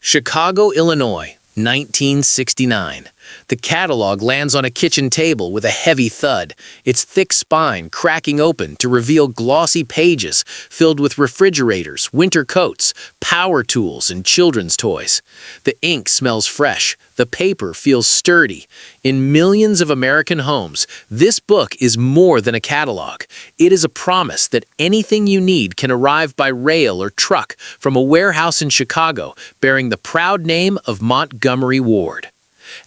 Chicago, Illinois, 1969. The catalog lands on a kitchen table with a heavy thud, its thick spine cracking open to reveal glossy pages filled with refrigerators, winter coats, power tools, and children's toys. The ink smells fresh. The paper feels sturdy. In millions of American homes, this book is more than a catalog. It is a promise that anything you need can arrive by rail or truck from a warehouse in Chicago bearing the proud name of Montgomery Ward.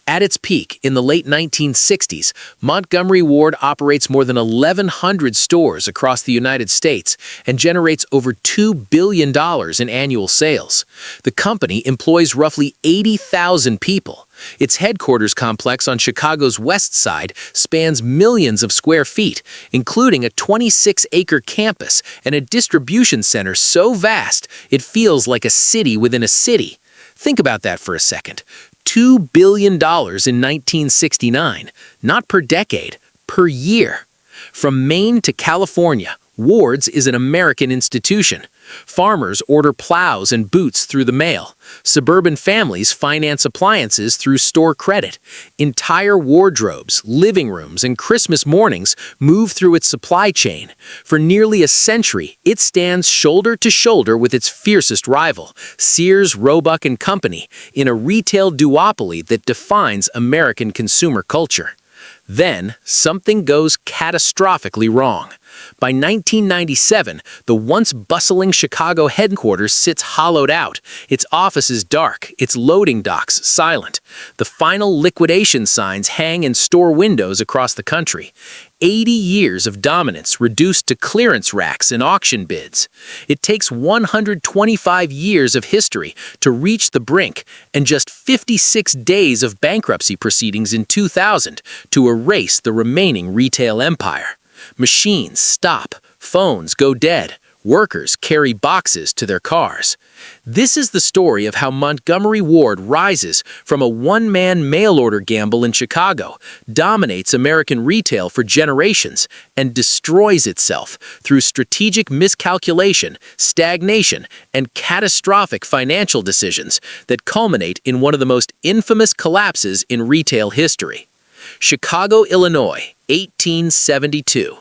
At its peak in the late 1960s, Montgomery Ward operates more than 1,100 stores across the United States and generates over $2 billion in annual sales. The company employs roughly 80,000 people. Its headquarters complex on Chicago's west side spans millions of square feet, including a 26-acre campus and a distribution center so vast it feels like a city within a city. Think about that for a second. $2 billion in 1969, not per decade, per year. From Maine to California, Ward's is an American institution. Farmers order plows and boots through the mail. Suburban families finance appliances through store credit. Entire wardrobes, living rooms, and Christmas mornings move through its supply chain. For nearly a century, it stands shoulder to shoulder with its fiercest rival, Sears, Roebuck and Co, in a retail duopoly that defines American consumer culture. Then, something goes catastrophically wrong. By 1997, the once bustling Chicago headquarters sits hollowed out, its offices dark, its loading docks silent. The final liquidation signs hang in store windows across the country. 80 years of dominance reduced to clearance racks and auction bids. It takes 125 years of history to reach the brink and just 56 days of bankruptcy proceedings in 2000 to erase the remaining retail empire. Machines stop, phones go dead, workers carry boxes to their cars. This is the story of how Montgomery Ward rises from a one-man mail-order gamble in Chicago, dominates American retail for generations, and destroys itself through strategic miscalculation, stagnation, and catastrophic financial decisions that culminate in one of the most infamous collapses in retail history. Chicago, Illinois, 1872.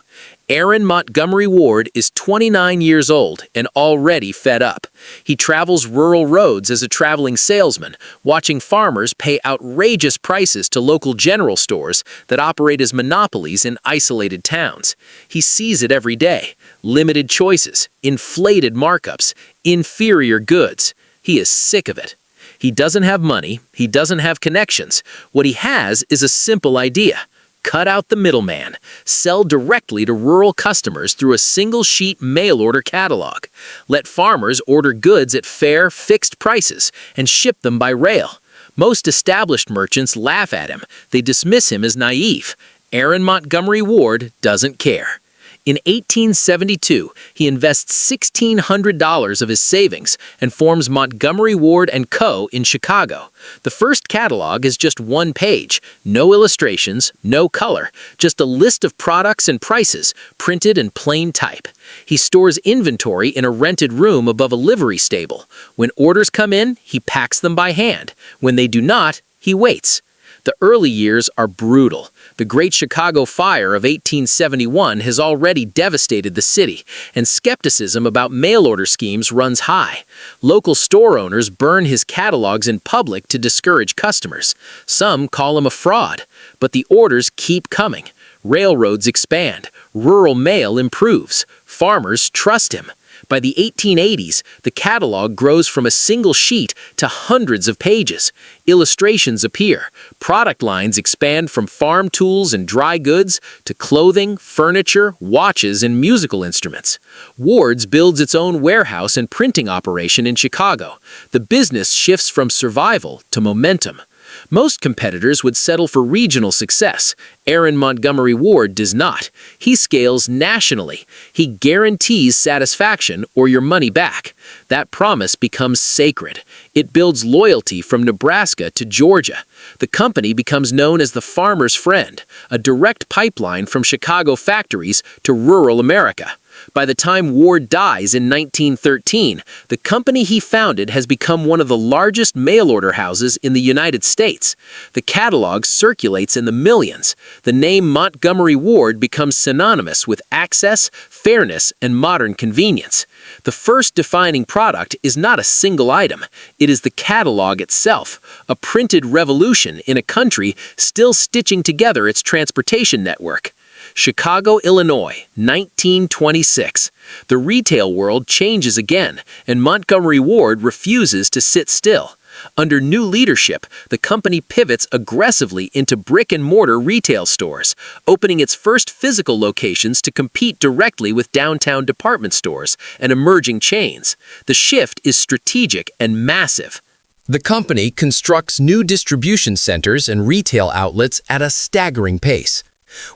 Aaron Montgomery Ward is 29 years old and already fed up. He travels rural roads as a traveling salesman, watching farmers pay outrageous prices to local general stores that operate as monopolies in isolated towns. He sees it every day. Limited choices, inflated markups, inferior goods. He is sick of it. He doesn't have money. He doesn't have connections. What he has is a simple idea. Cut out the middleman. Sell directly to rural customers through a single-sheet mail-order catalog. Let farmers order goods at fair, fixed prices and ship them by rail. Most established merchants laugh at him. They dismiss him as naive. Aaron Montgomery Ward doesn't care. In 1872, he invests $1,600 of his savings and forms Montgomery Ward and Co. in Chicago. The first catalog is just one page, no illustrations, no color, just a list of products and prices, printed in plain type. He stores inventory in a rented room above a livery stable. When orders come in, he packs them by hand. When they do not, he waits. The early years are brutal. The Great Chicago Fire of 1871 has already devastated the city, and skepticism about mail-order schemes runs high. Local store owners burn his catalogs in public to discourage customers. Some call him a fraud, but the orders keep coming. Railroads expand. Rural mail improves. Farmers trust him. By the 1880s, the catalog grows from a single sheet to hundreds of pages. Illustrations appear. Product lines expand from farm tools and dry goods to clothing, furniture, watches, and musical instruments. Ward's builds its own warehouse and printing operation in Chicago. The business shifts from survival to momentum. Most competitors would settle for regional success. Aaron Montgomery Ward does not. He scales nationally. He guarantees satisfaction or your money back. That promise becomes sacred. It builds loyalty from Nebraska to Georgia. The company becomes known as the farmer's friend, a direct pipeline from Chicago factories to rural America. By the time Ward dies in 1913, the company he founded has become one of the largest mail-order houses in the United States. The catalog circulates in the millions. The name Montgomery Ward becomes synonymous with access, fairness, and modern convenience. The first defining product is not a single item. It is the catalog itself, a printed revolution in a country still stitching together its transportation network. Chicago, Illinois, 1926. The retail world changes again, and Montgomery Ward refuses to sit still. Under new leadership, the company pivots aggressively into brick-and-mortar retail stores, opening its first physical locations to compete directly with downtown department stores and emerging chains. The shift is strategic and massive. The company constructs new distribution centers and retail outlets at a staggering pace.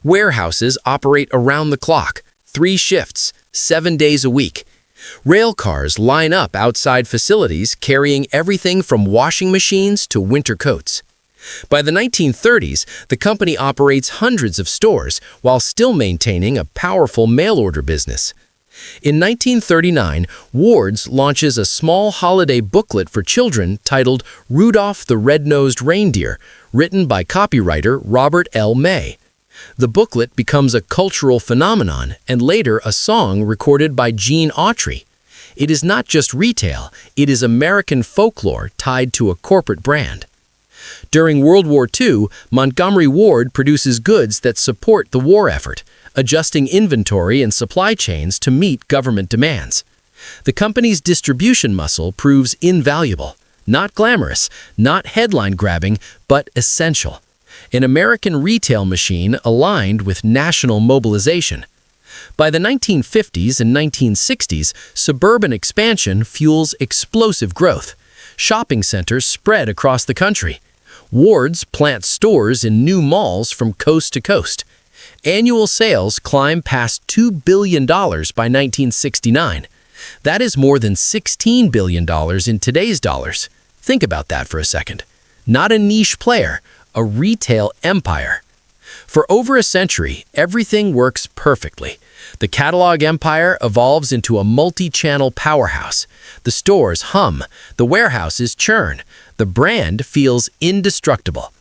Warehouses operate around the clock, 3 shifts, 7 days a week. Rail cars line up outside facilities carrying everything from washing machines to winter coats. By the 1930s, the company operates hundreds of stores while still maintaining a powerful mail-order business. In 1939, Ward's launches a small holiday booklet for children titled Rudolph the Red-Nosed Reindeer, written by copywriter Robert L. May. The booklet becomes a cultural phenomenon and later a song recorded by Gene Autry. It is not just retail, it is American folklore tied to a corporate brand. During World War II, Montgomery Ward produces goods that support the war effort, adjusting inventory and supply chains to meet government demands. The company's distribution muscle proves invaluable, not glamorous, not headline-grabbing, but essential. An American retail machine aligned with national mobilization. By the 1950s and 1960s, suburban expansion fuels explosive growth. Shopping centers spread across the country. Ward's plant stores in new malls from coast to coast. Annual sales climb past $2 billion by 1969. That is more than $16 billion in today's dollars. Think about that for a second. Not a niche player, a retail empire. For over a century, everything works perfectly. The catalog empire evolves into a multi-channel powerhouse. The stores hum, the warehouses churn, the brand feels indestructible.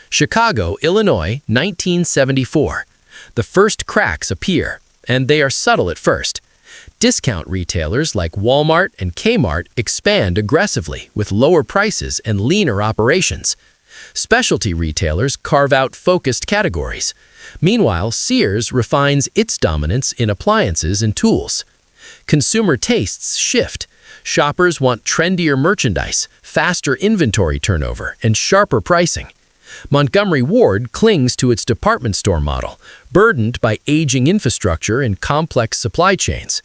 Chicago, Illinois, 1974. The first cracks appear, and they are subtle at first. Discount retailers like Walmart and Kmart expand aggressively with lower prices and leaner operations. Specialty retailers carve out focused categories. Meanwhile, Sears refines its dominance in appliances and tools. Consumer tastes shift. Shoppers want trendier merchandise, faster inventory turnover, and sharper pricing. Montgomery Ward clings to its department store model, burdened by aging infrastructure and complex supply chains.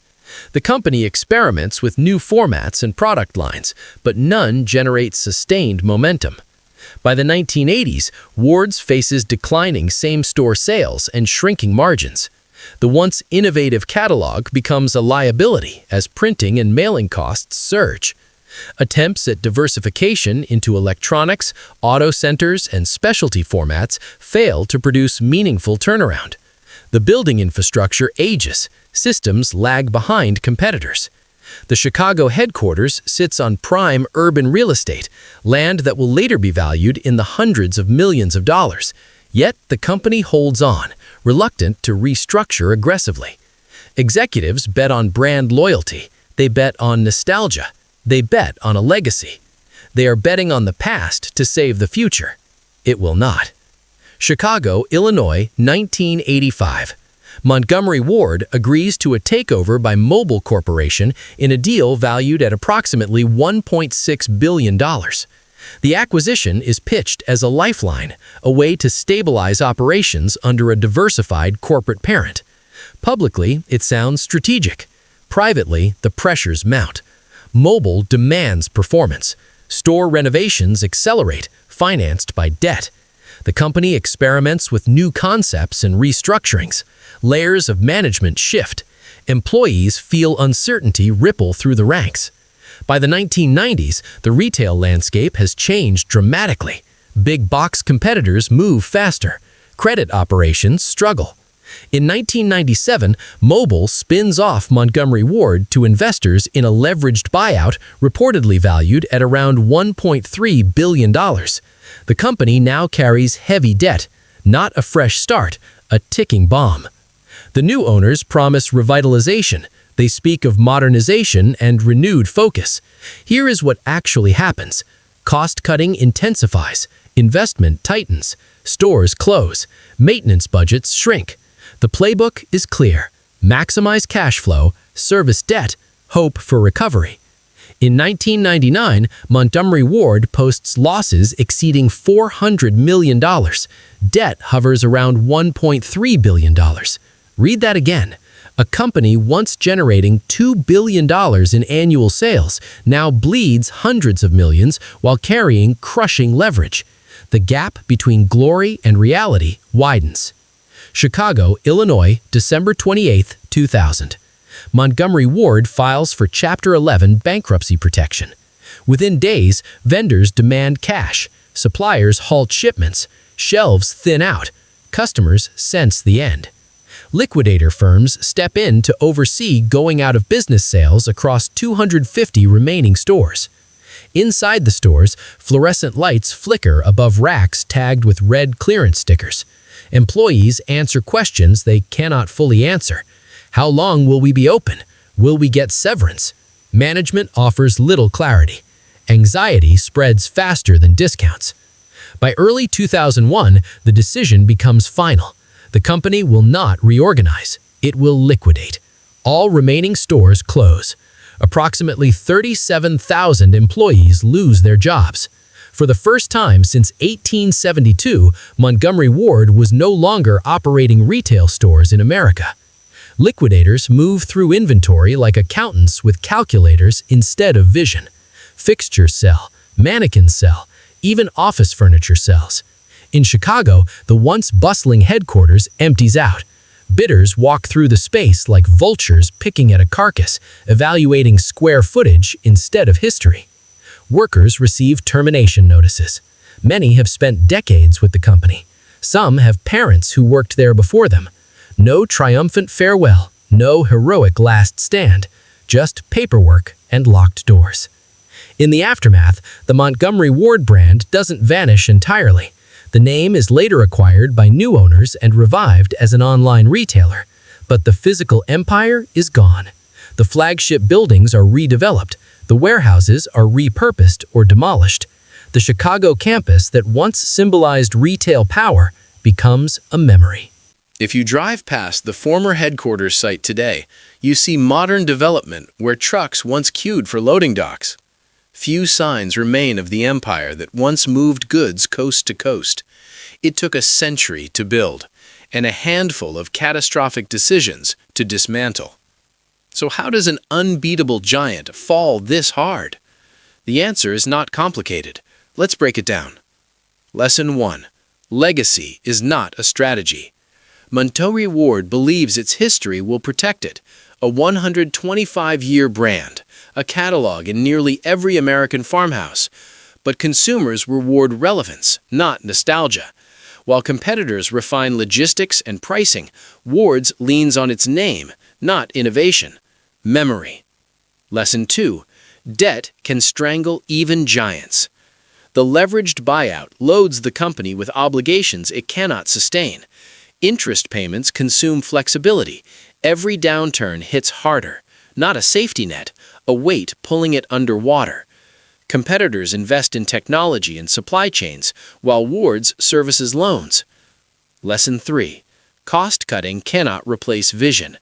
The company experiments with new formats and product lines, but none generate sustained momentum. By the 1980s, Ward's faces declining same-store sales and shrinking margins. The once innovative catalog becomes a liability as printing and mailing costs surge. Attempts at diversification into electronics, auto centers, and specialty formats fail to produce meaningful turnaround. The building infrastructure ages, systems lag behind competitors. The Chicago headquarters sits on prime urban real estate, land that will later be valued in the hundreds of millions of dollars. Yet the company holds on, reluctant to restructure aggressively. Executives bet on brand loyalty. They bet on nostalgia. They bet on a legacy. They are betting on the past to save the future. It will not. Chicago, Illinois, 1985. Montgomery Ward agrees to a takeover by Mobil Corporation in a deal valued at approximately $1.6 billion. The acquisition is pitched as a lifeline, a way to stabilize operations under a diversified corporate parent. Publicly, it sounds strategic. Privately, the pressures mount. Mobil demands performance. Store renovations accelerate, financed by debt. The company experiments with new concepts and restructurings. Layers of management shift. Employees feel uncertainty ripple through the ranks. By the 1990s, the retail landscape has changed dramatically. Big box competitors move faster. Credit operations struggle. In 1997, Mobil spins off Montgomery Ward to investors in a leveraged buyout reportedly valued at around $1.3 billion. The company now carries heavy debt, not a fresh start, a ticking bomb. The new owners promise revitalization. They speak of modernization and renewed focus. Here is what actually happens. Cost-cutting intensifies, investment tightens, stores close, maintenance budgets shrink. The playbook is clear. Maximize cash flow, service debt, hope for recovery. In 1999, Montgomery Ward posts losses exceeding $400 million. Debt hovers around $1.3 billion. Read that again. A company once generating $2 billion in annual sales now bleeds hundreds of millions while carrying crushing leverage. The gap between glory and reality widens. Chicago, Illinois, December 28, 2000. Montgomery Ward files for Chapter 11 bankruptcy protection. Within days, vendors demand cash, suppliers halt shipments, shelves thin out, customers sense the end. Liquidator firms step in to oversee going out of business sales across 250 remaining stores. Inside the stores, fluorescent lights flicker above racks tagged with red clearance stickers. Employees answer questions they cannot fully answer. How long will we be open? Will we get severance? Management offers little clarity. Anxiety spreads faster than discounts. By early 2001, the decision becomes final. The company will not reorganize. It will liquidate. All remaining stores close. Approximately 37,000 employees lose their jobs. For the first time since 1872, Montgomery Ward was no longer operating retail stores in America. Liquidators move through inventory like accountants with calculators instead of vision. Fixtures sell, mannequins sell, even office furniture sells. In Chicago, the once bustling headquarters empties out. Bidders walk through the space like vultures picking at a carcass, evaluating square footage instead of history. Workers receive termination notices. Many have spent decades with the company. Some have parents who worked there before them. No triumphant farewell, no heroic last stand, just paperwork and locked doors. In the aftermath, the Montgomery Ward brand doesn't vanish entirely. The name is later acquired by new owners and revived as an online retailer. But the physical empire is gone. The flagship buildings are redeveloped. The warehouses are repurposed or demolished. The Chicago campus that once symbolized retail power becomes a memory. If you drive past the former headquarters site today, you see modern development where trucks once queued for loading docks. Few signs remain of the empire that once moved goods coast to coast. It took a century to build, and a handful of catastrophic decisions to dismantle. So how does an unbeatable giant fall this hard? The answer is not complicated. Let's break it down. Lesson 1. Legacy is not a strategy. Montgomery Ward believes its history will protect it. A 125-year brand, a catalog in nearly every American farmhouse. But consumers reward relevance, not nostalgia. While competitors refine logistics and pricing, Ward's leans on its name, not innovation. Memory. Lesson 2. Debt can strangle even giants. The leveraged buyout loads the company with obligations it cannot sustain. Interest payments consume flexibility. Every downturn hits harder, not a safety net, a weight pulling it underwater. Competitors invest in technology and supply chains, while Ward's services loans. Lesson 3. Cost-cutting cannot replace vision.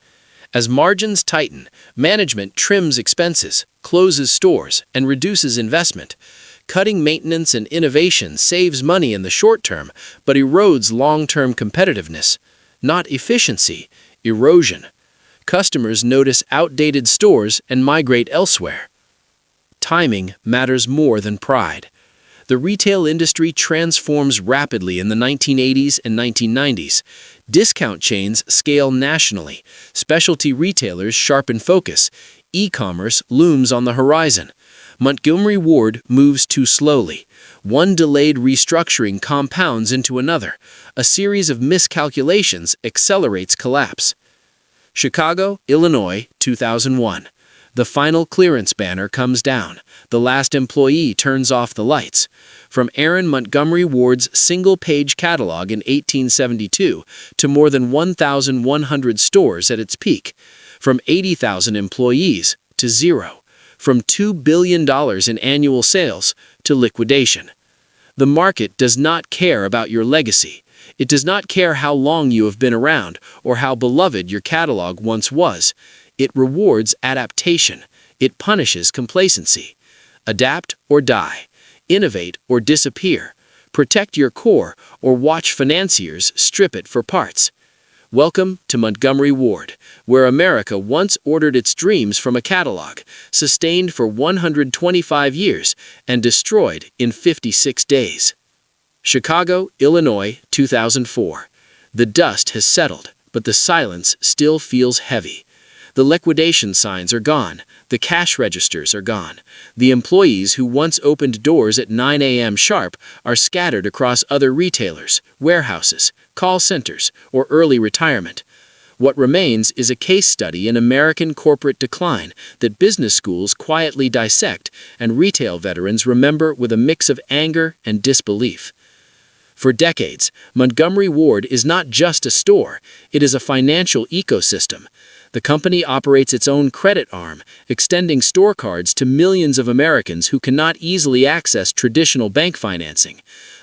As margins tighten, management trims expenses, closes stores, and reduces investment. Cutting maintenance and innovation saves money in the short term, but erodes long-term competitiveness. Not efficiency, erosion. Customers notice outdated stores and migrate elsewhere. Timing matters more than pride. The retail industry transforms rapidly in the 1980s and 1990s. Discount chains scale nationally. Specialty retailers sharpen focus. E-commerce looms on the horizon. Montgomery Ward moves too slowly. One delayed restructuring compounds into another. A series of miscalculations accelerates collapse. Chicago, Illinois, 2001. The final clearance banner comes down. The last employee turns off the lights. From Aaron Montgomery Ward's single-page catalog in 1872 to more than 1,100 stores at its peak. From 80,000 employees to zero. From $2 billion in annual sales to liquidation. The market does not care about your legacy. It does not care how long you have been around or how beloved your catalog once was. It rewards adaptation. It punishes complacency. Adapt or die. Innovate or disappear. Protect your core or watch financiers strip it for parts. Welcome to Montgomery Ward, where America once ordered its dreams from a catalog, sustained for 125 years, and destroyed in 56 days. Chicago, Illinois, 2004. The dust has settled, but the silence still feels heavy. The liquidation signs are gone. The cash registers are gone. The employees who once opened doors at 9 a.m. sharp are scattered across other retailers, warehouses, call centers, or early retirement. What remains is a case study in American corporate decline that business schools quietly dissect and retail veterans remember with a mix of anger and disbelief. For decades, Montgomery Ward is not just a store, it is a financial ecosystem. The company operates its own credit arm, extending store cards to millions of Americans who cannot easily access traditional bank financing.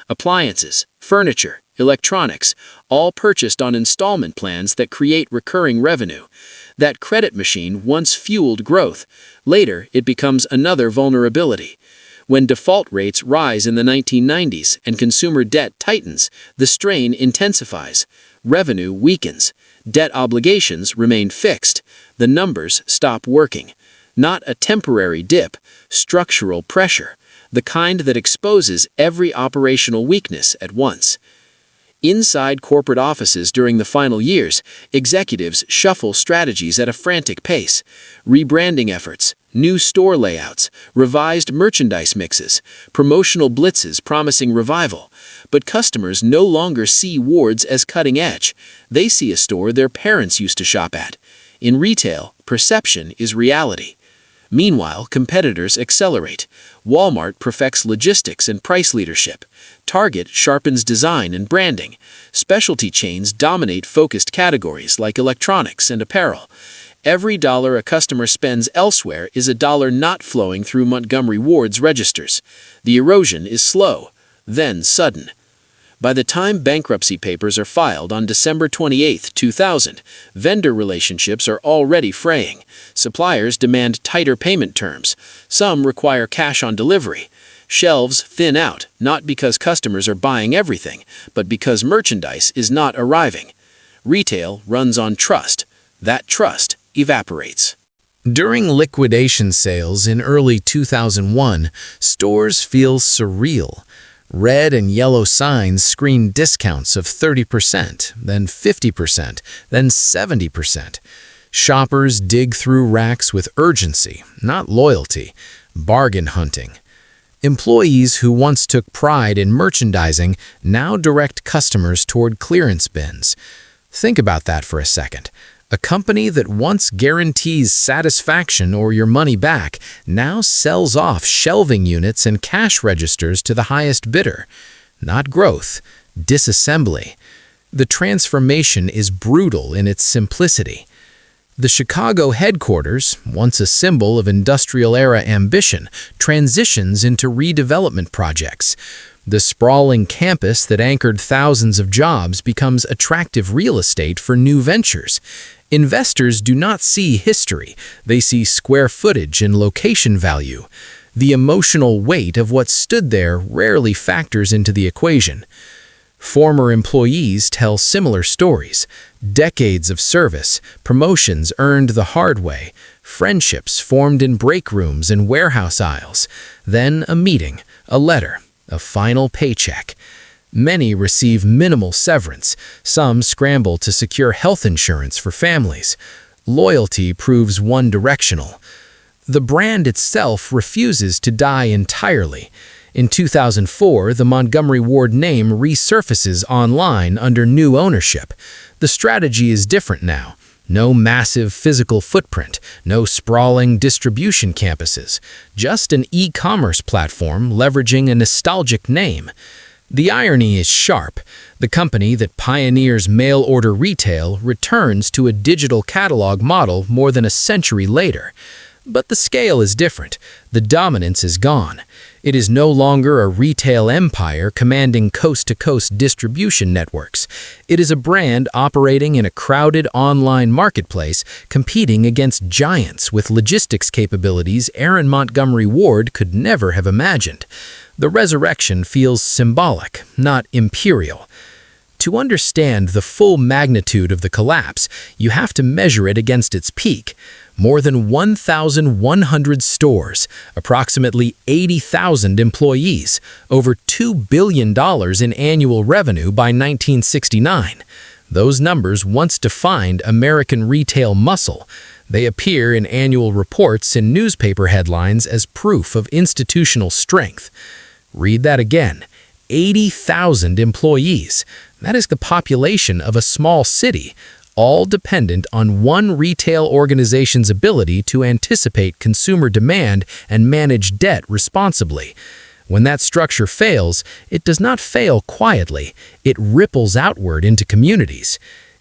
Appliances, furniture, electronics, all purchased on installment plans that create recurring revenue. That credit machine once fueled growth. Later, it becomes another vulnerability. When default rates rise in the 1990s and consumer debt tightens, the strain intensifies. Revenue weakens. Debt obligations remain fixed. The numbers stop working. Not a temporary dip, structural pressure, the kind that exposes every operational weakness at once. Inside corporate offices during the final years, executives shuffle strategies at a frantic pace. Rebranding efforts, new store layouts, revised merchandise mixes, promotional blitzes promising revival. But customers no longer see Ward's as cutting edge. They see a store their parents used to shop at. In retail, perception is reality. Meanwhile, competitors accelerate. Walmart perfects logistics and price leadership. Target sharpens design and branding. Specialty chains dominate focused categories like electronics and apparel. Every dollar a customer spends elsewhere is a dollar not flowing through Montgomery Ward's registers. The erosion is slow, then sudden. By the time bankruptcy papers are filed on December 28, 2000, vendor relationships are already fraying. Suppliers demand tighter payment terms. Some require cash on delivery. Shelves thin out, not because customers are buying everything, but because merchandise is not arriving. Retail runs on trust. That trust evaporates. During liquidation sales in early 2001, stores feel surreal. Red and yellow signs screen discounts of 30%, then 50%, then 70%. Shoppers dig through racks with urgency, not loyalty, bargain hunting. Employees who once took pride in merchandising now direct customers toward clearance bins. Think about that for a second. A company that once guarantees satisfaction or your money back now sells off shelving units and cash registers to the highest bidder. Not growth, disassembly. The transformation is brutal in its simplicity. The Chicago headquarters, once a symbol of industrial-era ambition, transitions into redevelopment projects. The sprawling campus that anchored thousands of jobs becomes attractive real estate for new ventures. Investors do not see history, they see square footage and location value. The emotional weight of what stood there rarely factors into the equation. Former employees tell similar stories. Decades of service, promotions earned the hard way, friendships formed in break rooms and warehouse aisles, then a meeting, a letter, a final paycheck. Many receive minimal severance. Some scramble to secure health insurance for families. Loyalty proves one-directional. the brand itself refuses to die entirely. In 2004, the Montgomery Ward name resurfaces online under new ownership. The strategy is different now. No massive physical footprint, no sprawling distribution campuses, just an e-commerce platform leveraging a nostalgic name. The irony is sharp. The company that pioneers mail-order retail returns to a digital catalog model more than a century later. But the scale is different. The dominance is gone. It is no longer a retail empire commanding coast-to-coast distribution networks. It is a brand operating in a crowded online marketplace, competing against giants with logistics capabilities Aaron Montgomery Ward could never have imagined. The resurrection feels symbolic, not imperial. To understand the full magnitude of the collapse, you have to measure it against its peak. More than 1,100 stores, approximately 80,000 employees, over $2 billion in annual revenue by 1969. Those numbers once defined American retail muscle. They appear in annual reports and newspaper headlines as proof of institutional strength. Read that again. 80,000 employees. That is the population of a small city, all dependent on one retail organization's ability to anticipate consumer demand and manage debt responsibly. When that structure fails, it does not fail quietly. It ripples outward into communities.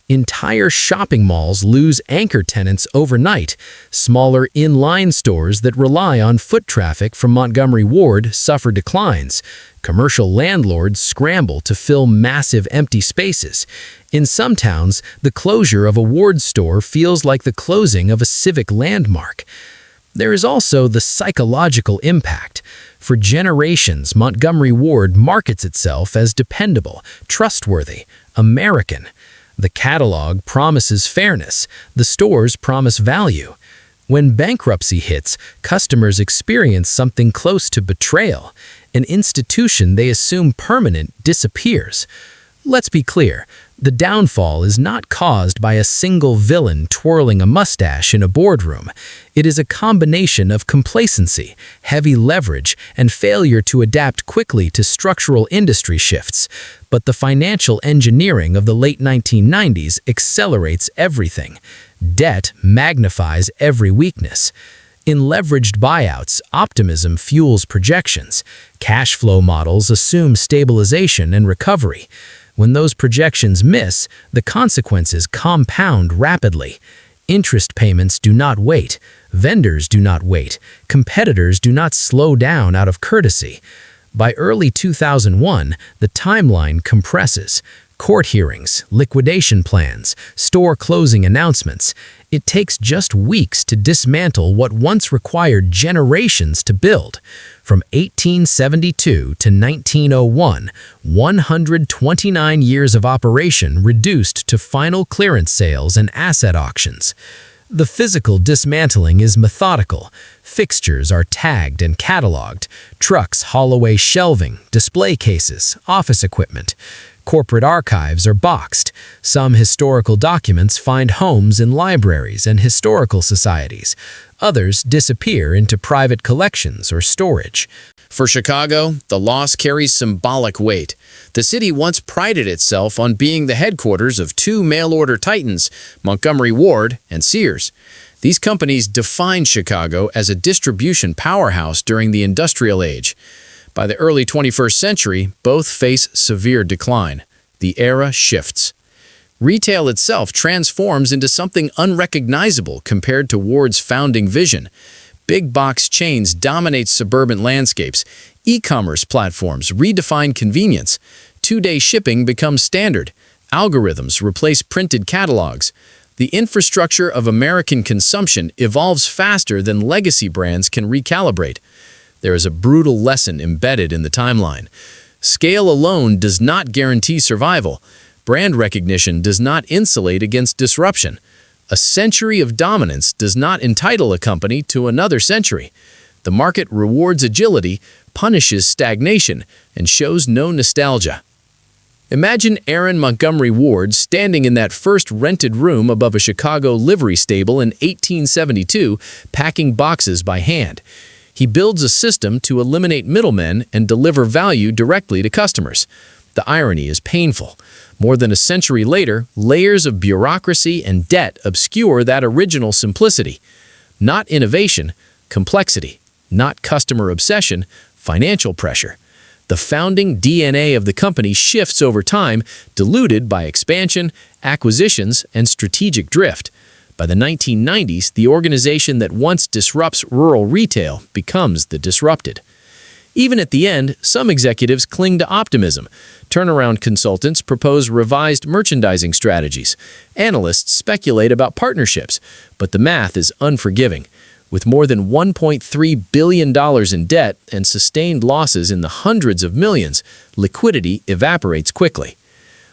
Entire shopping malls lose anchor tenants overnight. Smaller inline stores that rely on foot traffic from Montgomery Ward suffer declines. Commercial landlords scramble to fill massive empty spaces. In some towns, the closure of a Ward store feels like the closing of a civic landmark. There is also the psychological impact. For generations, Montgomery Ward markets itself as dependable, trustworthy, American. The catalog promises fairness. The stores promise value. When bankruptcy hits, customers experience something close to betrayal. An institution they assume permanent disappears. Let's be clear, the downfall is not caused by a single villain twirling a mustache in a boardroom. It is a combination of complacency, heavy leverage, and failure to adapt quickly to structural industry shifts. But the financial engineering of the late 1990s accelerates everything. Debt magnifies every weakness. In leveraged buyouts, optimism fuels projections. Cash flow models assume stabilization and recovery. When those projections miss, the consequences compound rapidly. Interest payments do not wait. Vendors do not wait. Competitors do not slow down out of courtesy. By early 2001, the timeline compresses. Court hearings, liquidation plans, store closing announcements. It takes just weeks to dismantle what once required generations to build. From 1872 to 1901, 129 years of operation reduced to final clearance sales and asset auctions. The physical dismantling is methodical. Fixtures are tagged and cataloged. Trucks haul away shelving, display cases, office equipment. Corporate archives are boxed. Some historical documents find homes in libraries and historical societies. Others disappear into private collections or storage. For Chicago, the loss carries symbolic weight. The city once prided itself on being the headquarters of two mail-order titans, Montgomery Ward and Sears. These companies defined Chicago as a distribution powerhouse during the industrial age. By the early 21st century, both face severe decline. The era shifts. Retail itself transforms into something unrecognizable compared to Ward's founding vision. Big box chains dominate suburban landscapes. E-commerce platforms redefine convenience. Two-day shipping becomes standard. Algorithms replace printed catalogs. The infrastructure of American consumption evolves faster than legacy brands can recalibrate. There is a brutal lesson embedded in the timeline. Scale alone does not guarantee survival. Brand recognition does not insulate against disruption. A century of dominance does not entitle a company to another century. The market rewards agility, punishes stagnation, and shows no nostalgia. Imagine Aaron Montgomery Ward standing in that first rented room above a Chicago livery stable in 1872, packing boxes by hand. He builds a system to eliminate middlemen and deliver value directly to customers. The irony is painful. More than a century later, layers of bureaucracy and debt obscure that original simplicity. Not innovation, complexity. Not customer obsession, financial pressure. The founding DNA of the company shifts over time, diluted by expansion, acquisitions, and strategic drift. By the 1990s, the organization that once disrupts rural retail becomes the disrupted. Even at the end, some executives cling to optimism. Turnaround consultants propose revised merchandising strategies. Analysts speculate about partnerships, but the math is unforgiving. With more than $1.3 billion in debt and sustained losses in the hundreds of millions, liquidity evaporates quickly.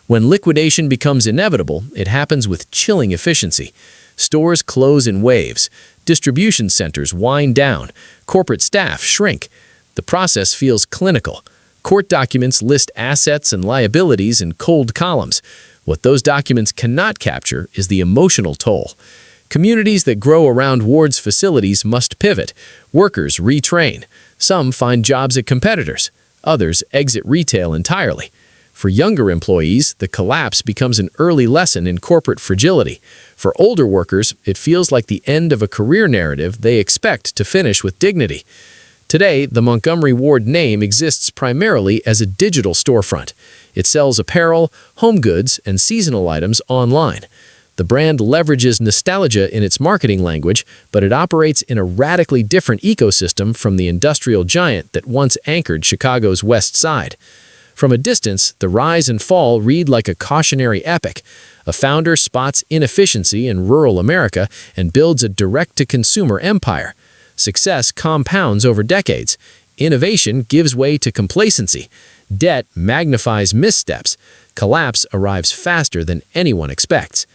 When liquidation becomes inevitable, it happens with chilling efficiency. Stores close in waves, distribution centers wind down, corporate staff shrink. The process feels clinical. Court documents list assets and liabilities in cold columns. What those documents cannot capture is the emotional toll. Communities that grow around Ward's facilities must pivot. Workers retrain. Some find jobs at competitors. Others exit retail entirely. For younger employees, the collapse becomes an early lesson in corporate fragility. For older workers, it feels like the end of a career narrative they expect to finish with dignity. Today, the Montgomery Ward name exists primarily as a digital storefront. It sells apparel, home goods, and seasonal items online. The brand leverages nostalgia in its marketing language, but it operates in a radically different ecosystem from the industrial giant that once anchored Chicago's West Side. From a distance, the rise and fall read like a cautionary epic. A founder spots inefficiency in rural America and builds a direct-to-consumer empire. Success compounds over decades. Innovation gives way to complacency. Debt magnifies missteps. Collapse arrives faster than anyone expects.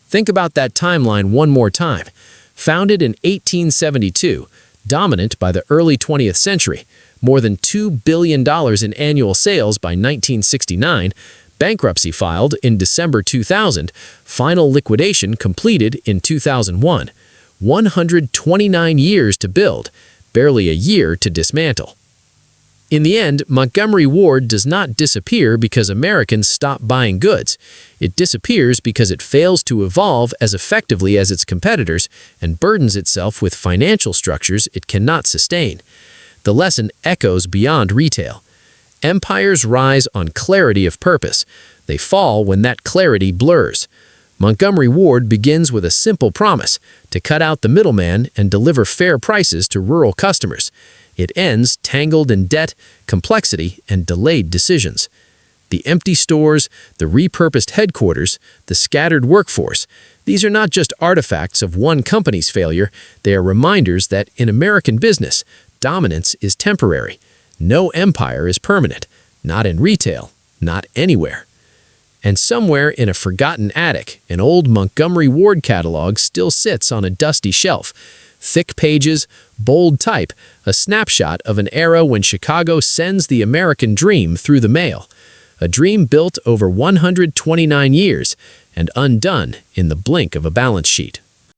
Think about that timeline one more time. Founded in 1872, dominant by the early 20th century, more than $2 billion in annual sales by 1969, bankruptcy filed in December 2000, final liquidation completed in 2001. 129 years to build, barely a year to dismantle. In the end, Montgomery Ward does not disappear because Americans stop buying goods. It disappears because it fails to evolve as effectively as its competitors and burdens itself with financial structures it cannot sustain. The lesson echoes beyond retail. Empires rise on clarity of purpose. They fall when that clarity blurs. Montgomery Ward begins with a simple promise: to cut out the middleman and deliver fair prices to rural customers. It ends tangled in debt, complexity, and delayed decisions. The empty stores, the repurposed headquarters, the scattered workforce, these are not just artifacts of one company's failure, they are reminders that in American business, dominance is temporary. No empire is permanent, not in retail, not anywhere. And somewhere in a forgotten attic, an old Montgomery Ward catalog still sits on a dusty shelf. Thick pages, bold type, a snapshot of an era when Chicago sends the American dream through the mail. A dream built over 129 years and undone in the blink of a balance sheet.